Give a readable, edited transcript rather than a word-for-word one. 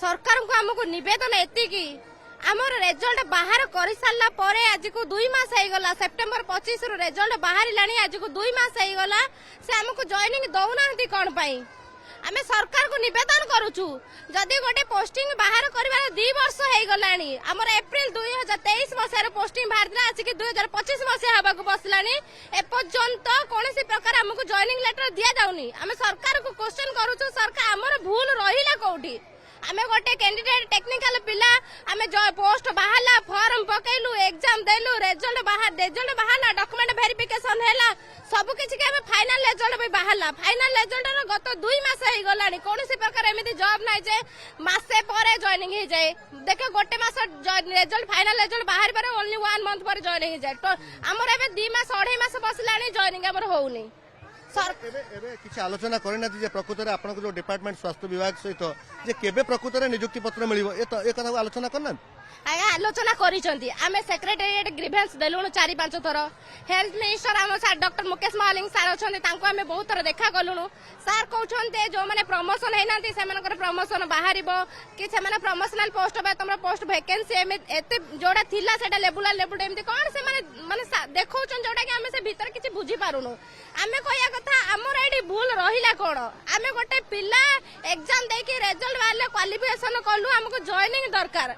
सरकार को आमको नवेदन एति आमर रेजल्ट बाहर कर सारा पर आज को 2 मास होगला सेप्टेम्बर 25 रु रेजल्ट बाहर आज को 2 मास होगला से आमको जॉइनिंग दौना कौन पाई आमे सरकार को निवेदन करूछु जदि गोटे पोस्टिंग बाहर करबार 2 वर्ष होगला आमर एप्रिल 2023 मसीह पोस्टिंग बाहर आज की 2025 मसीह हवा को बसलानी एपर्यंत कौन प्रकार आमको जॉइनिंग लेटर दिया जाउनी आमे सरकार को क्वेश्चन करूछु सरकार आमर भूल रहिला कोठी आमे गोटे कैंडिडेट टेक्निकल पिला आमे पोस्ट बाहरला फॉर्म पकेलु एग्जाम देलु रेजल्ट बाहरला डॉक्यूमेंट वेरिफिकेशन हैला सब किछि के आमे फाइनल रेजल्ट भी बाहरला फाइनल रेजल्ट रो गत 2 मास हे गलानी कोनोसी प्रकार एमिति जॉब नै जे मासे परे जॉइनिंग हे जाय देखे गोटे मास रेजल्ट फाइनल रेजल्ट बाहर पर ओनली 1 मंथ पर जॉइनिंग हे जाय तो हमर एबे 2 मास 2.5 मास बसलानी जॉइनिंग हमर होउनी किसी आलोचना करना प्रकृत में आपन जो डिपार्टमेंट स्वास्थ्य विभाग सहित जे केबे प्रकृत में नियुक्ति पत्र मिलिबो ए कथा आलोचना करना आगे आलोचना करिसंती आमे सेक्रेटेरिएट ग्रीवेंस देलुनु 4-5 थर हेल्थ मिनिस्टर आम sir doctor Mukesh Mahaling sir अछंती तांको आमे बहुत थर देखा गलुनु सर कहउछंते जो माने प्रमोशन हैनांती से मानकर प्रमोशन बाहरिबो कि से माने प्रमोशनल पोस्ट बे तमरा पोस्ट वैकेंसी एते जोडा थिला सेटा लेबुला लेबुड एमती कोन से माने देखौछन जोडा कि आमे से भीतर किछि बुझी पारुनु आमे कहया कथा हमर एडी भूल रहिला कोन आमे गोटे पिला एग्जाम देकी रिजल्ट वाले क्वालिफिकेशन कलु हमको जॉइनिंग दरकार